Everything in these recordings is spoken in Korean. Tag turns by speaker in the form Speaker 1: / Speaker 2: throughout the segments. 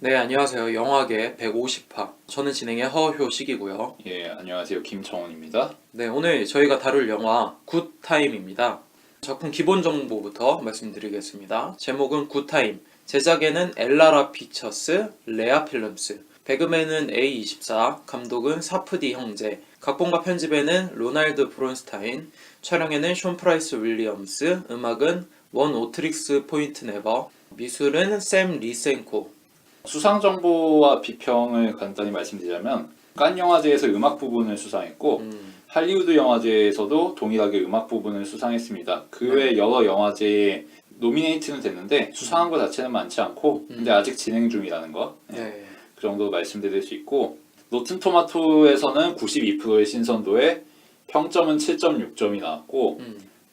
Speaker 1: 네, 안녕하세요. 영화계 150화. 저는 진행의 허효식이고요.
Speaker 2: 예, 안녕하세요. 김청원입니다.
Speaker 1: 네, 오늘 저희가 다룰 영화 굿타임입니다. 작품 기본 정보부터 말씀드리겠습니다. 제목은 굿타임. 제작에는 엘라라 피처스, 레아 필름스. 배급에는 A24, 감독은 사프디 형제. 각본과 편집에는 로날드 브론스타인. 촬영에는 숀 프라이스 윌리엄스. 음악은 원 오트릭스 포인트 네버. 미술은 샘 리센코.
Speaker 2: 수상 정보와 비평을 간단히 말씀드리자면 칸 영화제에서 음악 부분을 수상했고 할리우드 영화제에서도 동일하게 음악 부분을 수상했습니다. 그 외 여러 영화제에 노미네이트는 됐는데 수상한 것 자체는 많지 않고 근데 아직 진행 중이라는 거.
Speaker 1: 네.
Speaker 2: 그 정도 말씀드릴 수 있고 로튼 토마토에서는 92%의 신선도에 평점은 7.6점이 나왔고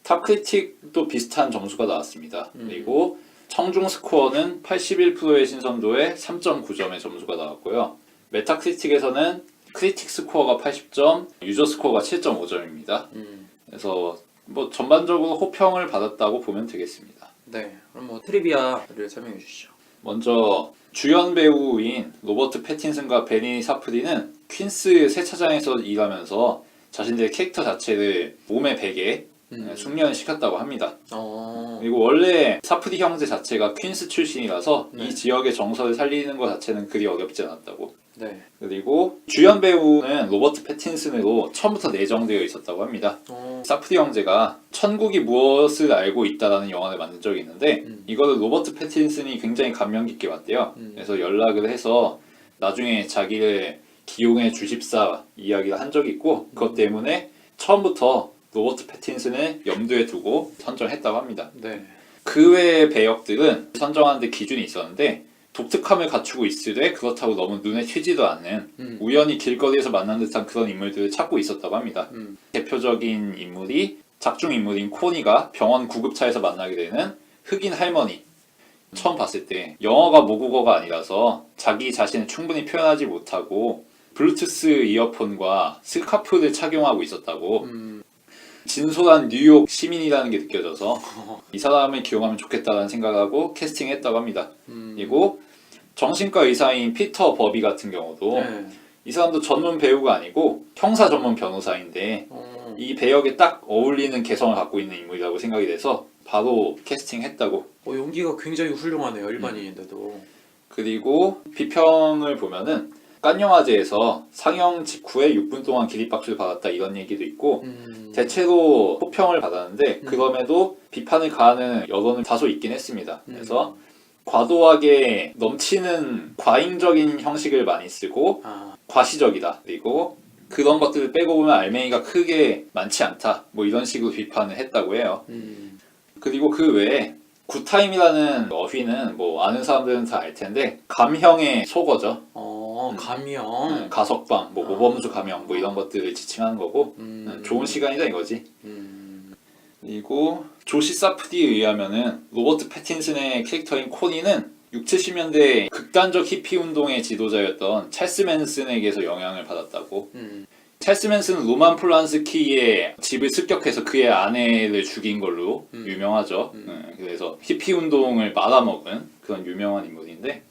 Speaker 2: 탑 크리틱도 비슷한 점수가 나왔습니다. 그리고 청중 스코어는 81%의 신선도에 3.9점의 점수가 나왔고요. 메타크리틱에서는 크리틱 스코어가 80점, 유저 스코어가 7.5점입니다. 그래서 뭐 전반적으로 호평을 받았다고 보면 되겠습니다.
Speaker 1: 네, 그럼 뭐 트리비아를 설명해 주시죠.
Speaker 2: 먼저 주연 배우인 로버트 패틴슨과 베니 사프디는 퀸스 세차장에서 일하면서 자신들의 캐릭터 자체를 몸에 베게 숙련을 시켰다고 합니다. 그리고 원래 사프디 형제 자체가 퀸스 출신이라서 이 지역의 정서를 살리는 것 자체는 그리 어렵지 않았다고.
Speaker 1: 네.
Speaker 2: 그리고 주연 배우는 로버트 패틴슨으로 처음부터 내정되어 있었다고 합니다. 사프디 형제가 천국이 무엇을 알고 있다라는 영화를 만든 적이 있는데 이거를 로버트 패틴슨이 굉장히 감명 깊게 봤대요. 그래서 연락을 해서 나중에 자기를 기용해 주십사 이야기를 한 적이 있고 그것 때문에 처음부터 로버트 패틴슨을 염두에 두고 선정했다고 합니다.
Speaker 1: 네.
Speaker 2: 그 외의 배역들은 선정하는 데 기준이 있었는데 독특함을 갖추고 있으되 그렇다고 너무 눈에 튀지도 않는 우연히 길거리에서 만난 듯한 그런 인물들을 찾고 있었다고 합니다. 대표적인 인물이 작중 인물인 코니가 병원 구급차에서 만나게 되는 흑인 할머니. 처음 봤을 때 영어가 모국어가 아니라서 자기 자신을 충분히 표현하지 못하고 블루투스 이어폰과 스카프를 착용하고 있었다고 진솔한 뉴욕 시민이라는 게 느껴져서 이 사람을 기용하면 좋겠다는 생각을 하고 캐스팅했다고 합니다. 그리고 정신과 의사인 피터 버비 같은 경우도 이 사람도 전문 배우가 아니고 형사 전문 변호사인데 이 배역에 딱 어울리는 개성을 갖고 있는 인물이라고 생각이 돼서 바로 캐스팅했다고.
Speaker 1: 연기가 굉장히 훌륭하네요, 일반인인데도.
Speaker 2: 그리고 비평을 보면은 칸 영화제에서 상영 직후에 6분 동안 기립박수를 받았다 이런 얘기도 있고 대체로 호평을 받았는데 그럼에도 비판을 가하는 여론은 다소 있긴 했습니다. 그래서 과도하게 넘치는 과잉적인 형식을 많이 쓰고 과시적이다. 그리고 그런 것들을 빼고 보면 알맹이가 크게 많지 않다. 뭐 이런 식으로 비판을 했다고 해요. 그리고 그 외에 굿타임이라는 어휘는 뭐 아는 사람들은 다 알 텐데 감형의 속어죠.
Speaker 1: 감형.
Speaker 2: 가석방, 뭐 모범수 감형 뭐 이런 것들을 지칭하는 거고 좋은 시간이다 이거지. 그리고 조시 사프디에 의하면은 로버트 패틴슨의 캐릭터인 코니는 60, 70년대 극단적 히피 운동의 지도자였던 찰스 맨슨에게서 영향을 받았다고. 찰스 맨슨은 로만 폴란스키의 집을 습격해서 그의 아내를 죽인 걸로 유명하죠. 그래서 히피 운동을 말아먹은 그런 유명한 인물인데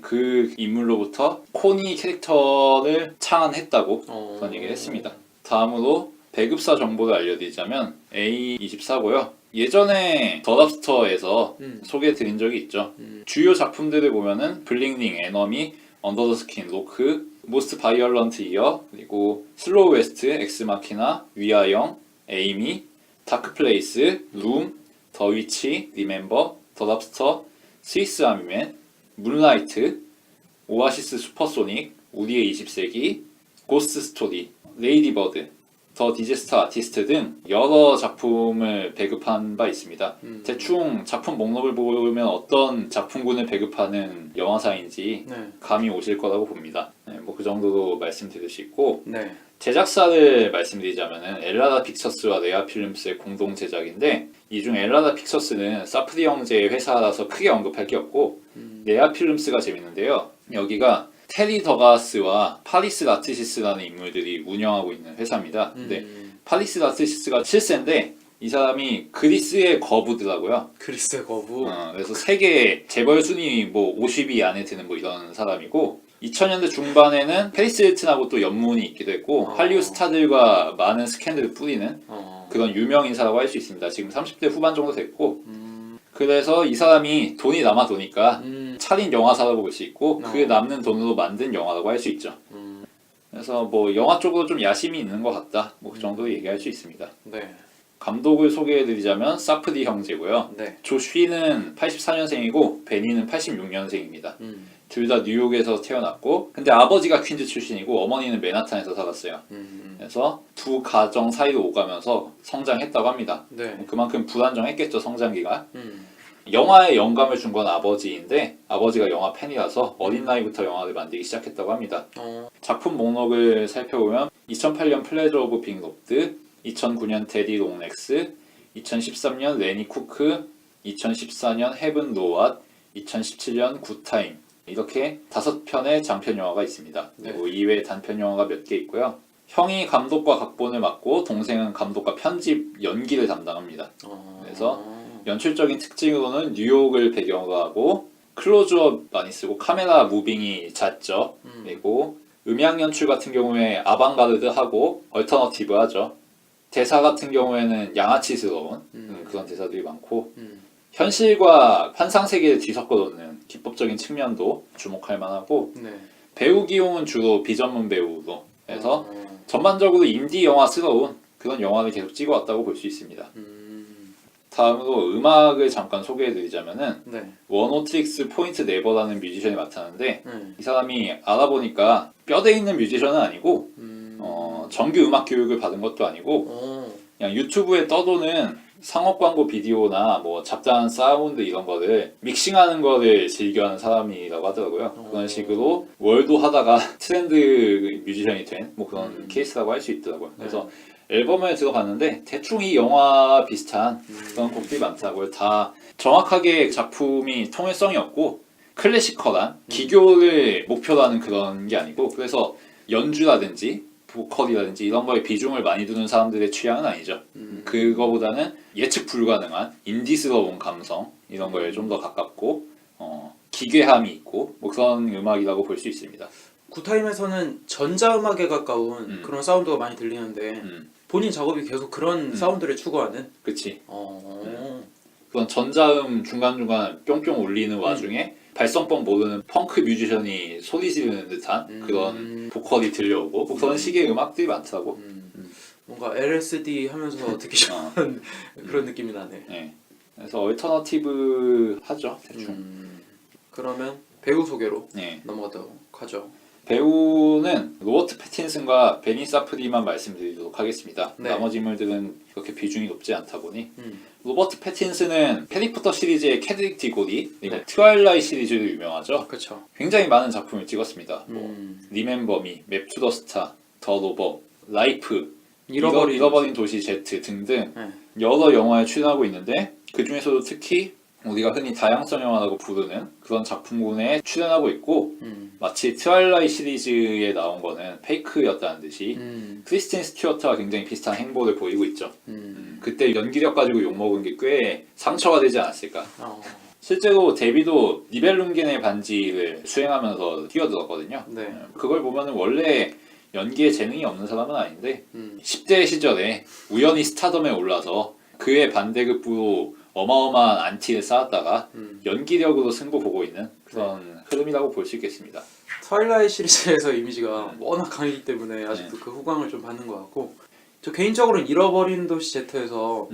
Speaker 2: 그 인물로부터 코니 캐릭터를 창안했다고 그런 얘기를 했습니다. 다음으로 배급사 정보를 알려드리자면 A24고요. 예전에 더 랍스터에서 소개해드린 적이 있죠. 주요 작품들을 보면은 블링링, 에너미, 언더 더 스킨, 로크, 모스트 바이올런트 이어, 그리고 슬로우 웨스트, 엑스마키나, 위아영, 에이미, 다크 플레이스, 룸, 더 위치, 리멤버, 더 랍스터, 스위스 아미맨, 문라이트, 오아시스 슈퍼소닉, 우리의 20세기, 고스트 스토리, 레이디 버드, 더 디제스터 아티스트 등 여러 작품을 배급한 바 있습니다. 대충 작품 목록을 보면 어떤 작품군을 배급하는 영화사인지 감이 오실 거라고 봅니다. 뭐 그 정도로 말씀드릴 수 있고 제작사를 말씀드리자면 엘라라 픽처스와 레아 필름스의 공동 제작인데 이 중 엘라라 픽처스는 사프디 형제의 회사라서 크게 언급할 게 없고 레아 필름스가 재밌는데요. 여기가 테리 더가스와 파리스 라트시스라는 인물들이 운영하고 있는 회사입니다. 근데 파리스 라트시스가 7세인데 이 사람이 그리스의 거부더라고요.
Speaker 1: 그리스의 거부.
Speaker 2: 그래서 세계 재벌 순위 뭐 50위 안에 드는 뭐 이런 사람이고 2000년대 중반에는 페리스 힐튼하고 또 연문이 있기도 했고 할리우드 스타들과 많은 스캔들을 뿌리는 그런 유명 인사라고 할 수 있습니다. 지금 30대 후반 정도 됐고 그래서 이 사람이 돈이 남아 도니까 차린 영화사라고 볼 수 있고 그 남는 돈으로 만든 영화라고 할 수 있죠. 그래서 뭐 영화 쪽으로 좀 야심이 있는 것 같다. 뭐 그 정도 얘기할 수 있습니다.
Speaker 1: 네.
Speaker 2: 감독을 소개해드리자면 사프디 형제고요.
Speaker 1: 네.
Speaker 2: 조쉬는 84년생이고 베니는 86년생입니다. 둘 다 뉴욕에서 태어났고 근데 아버지가 퀸즈 출신이고 어머니는 맨하탄에서 살았어요. 그래서 두 가정 사이로 오가면서 성장했다고 합니다.
Speaker 1: 네.
Speaker 2: 그만큼 불안정했겠죠 성장기가. 영화에 영감을 준 건 아버지인데 아버지가 영화 팬이라서 어린 나이부터 영화를 만들기 시작했다고 합니다. 작품 목록을 살펴보면 2008년 플레저 오브 빅 로드, 2009년 데디 롱렉스, 2013년 레니 쿠크, 2014년 헤븐 노앗, 2017년 굿타임 이렇게 5편의 장편 영화가 있습니다. 그리고 이외에 단편 영화가 몇 개 있고요. 형이 감독과 각본을 맡고 동생은 감독과 편집, 연기를 담당합니다. 그래서 연출적인 특징으로는 뉴욕을 배경으로 하고 클로즈업 많이 쓰고 카메라 무빙이 잦죠. 그리고 음향 연출 같은 경우에 아방가르드하고 얼터너티브하죠. 대사 같은 경우에는 양아치스러운 그런 대사들이 많고 현실과 환상 세계를 뒤섞어 놓는 기법적인 측면도 주목할 만하고
Speaker 1: 네.
Speaker 2: 배우 기용은 주로 비전문 배우로 해서 전반적으로 인디 영화스러운 그런 영화를 계속 찍어왔다고 볼 수 있습니다. 다음으로 음악을 잠깐 소개해드리자면은
Speaker 1: 네.
Speaker 2: 원오트릭스 포인트 네버라는 뮤지션이 맡았는데 이 사람이 알아보니까 뼈대 있는 뮤지션은 아니고 정규 음악 교육을 받은 것도 아니고 그냥 유튜브에 떠도는 상업 광고 비디오나 뭐 잡다한 사운드 이런 거를 믹싱하는 거를 즐겨하는 사람이라고 하더라고요. 그런 식으로 월도 하다가 트렌드 뮤지션이 된 뭐 그런 케이스라고 할 수 있더라고요. 그래서 앨범을 들어봤는데 대충 이 영화 비슷한 그런 곡들이 많더라고요. 다 정확하게 작품이 통일성이 없고 클래시컬한 기교를 목표로 하는 그런 게 아니고 그래서 연주라든지 보컬이라든지 이런 거에 비중을 많이 두는 사람들의 취향은 아니죠. 그거보다는 예측 불가능한 인디스러운 감성 이런 거에 좀 더 가깝고 기괴함이 있고 뭐 그런 음악이라고 볼 수 있습니다.
Speaker 1: 굿타임에서는 전자음악에 가까운 그런 사운드가 많이 들리는데 본인 작업이 계속 그런 사운드를 추구하는?
Speaker 2: 그치. 그런 전자음 중간중간 뿅뿅 울리는 와중에 발성법 모르는 펑크 뮤지션이 소리 지르는 듯한 그런 보컬이 들려오고 뭐 그런 식의 음악들이 많더라고.
Speaker 1: 뭔가 LSD 하면서 듣기 좋은 그런 느낌이 나네.
Speaker 2: 네. 그래서 얼터너티브 하죠 대충.
Speaker 1: 그러면 배우 소개로
Speaker 2: 네.
Speaker 1: 넘어가도록 하죠.
Speaker 2: 배우는 로버트 패틴슨과 베니 사프디만 말씀드리도록 하겠습니다.
Speaker 1: 네.
Speaker 2: 나머지 인물들은 그렇게 비중이 높지 않다 보니 로버트 패틴슨은 해리포터 시리즈의 캐드릭 디고리 그리고 트와일라이트 시리즈로 유명하죠.
Speaker 1: 그렇죠.
Speaker 2: 굉장히 많은 작품을 찍었습니다. 뭐 리멤버 미, 맵 투 더 스타, 더 로버, 라이프, 잃어버린 도시 Z 등등 여러 영화에 출연하고 있는데 그 중에서도 특히 우리가 흔히 다양성 영화라고 부르는 그런 작품군에 출연하고 있고 마치 트와일라이트 시리즈에 나온 거는 페이크였다는 듯이 크리스틴 스튜어트와 굉장히 비슷한 행보를 보이고 있죠. 그때 연기력 가지고 욕먹은 게 꽤 상처가 되지 않았을까. 실제로 데뷔도 니벨룽겐의 반지를 수행하면서 뛰어들었거든요.
Speaker 1: 네.
Speaker 2: 그걸 보면 원래 연기에 재능이 없는 사람은 아닌데 10대 시절에 우연히 스타덤에 올라서 그의 반대급부로 어마어마한 안티를 쌓았다가 연기력으로 승부 보고 있는 그런 흐름이라고 볼 수 있겠습니다.
Speaker 1: 트와일라이트 시리즈에서 이미지가 워낙 강했기 때문에 아직도 그 호강을 좀 받는 것 같고 저 개인적으로는 잃어버린 도시 Z에서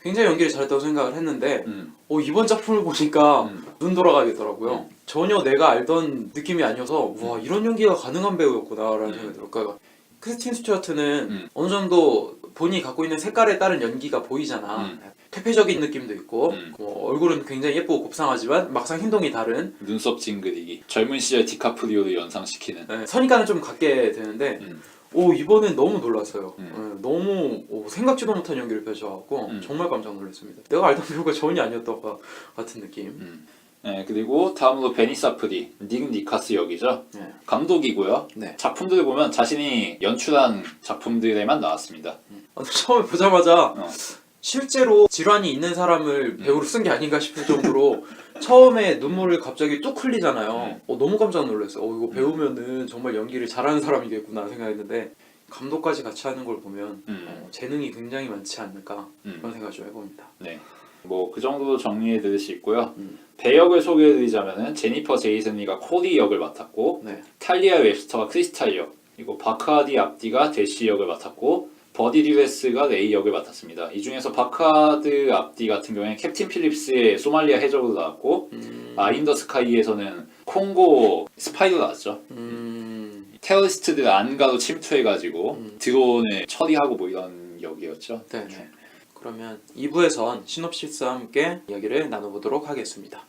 Speaker 1: 굉장히 연기를 잘했다고 생각을 했는데 이번 작품을 보니까 눈 돌아가겠더라고요. 전혀 내가 알던 느낌이 아니어서 와 이런 연기가 가능한 배우였구나라는 생각이 들어요. 그러니까 크리스틴 스튜어트는 어느 정도 본인이 갖고 있는 색깔에 따른 연기가 보이잖아. 퇴폐적인 느낌도 있고 얼굴은 굉장히 예쁘고 곱상하지만 막상 행동이 다른
Speaker 2: 눈썹 찡그리기 젊은 시절 디카프리오를 연상시키는
Speaker 1: 선입관을 좀 갖게 되는데 이번엔 너무 놀랐어요. 너무 생각지도 못한 연기를 펼쳐갖고 정말 깜짝 놀랐습니다. 내가 알던 배우가 전혀 아니었던 것 같은 느낌.
Speaker 2: 네, 그리고 다음으로 베니 사프디, 닉 니카스 역이죠. 감독이고요.
Speaker 1: 네.
Speaker 2: 작품들을 보면 자신이 연출한 작품들에만 나왔습니다.
Speaker 1: 처음에 보자마자 실제로 질환이 있는 사람을 배우로 쓴 게 아닌가 싶을 정도로 처음에 눈물을 갑자기 뚝 흘리잖아요. 너무 깜짝 놀랐어요. 이거 배우면은 정말 연기를 잘하는 사람이겠구나 생각했는데 감독까지 같이 하는 걸 보면 재능이 굉장히 많지 않을까 그런 생각을 좀 해봅니다.
Speaker 2: 네. 뭐 그 정도 정리해 드릴 수 있고요. 배역을 소개해 드리자면은 제니퍼 제이슨리가 코디 역을 맡았고
Speaker 1: 네.
Speaker 2: 탈리아 웹스터가 크리스탈 역, 그리고 바카디 압디가 대시 역을 맡았고 버디 듀베스가 레이 역을 맡았습니다. 이 중에서 바카드 압디 같은 경우에는 캡틴 필립스의 소말리아 해적으로 나왔고 아인 더 스카이에서는 콩고 스파이로 나왔죠. 테러리스트들 안가로 침투해가지고 드론을 처리하고 뭐 이런 역이었죠.
Speaker 1: 네. 그러면 2부에선 시놉시스와 함께 이야기를 나눠보도록 하겠습니다.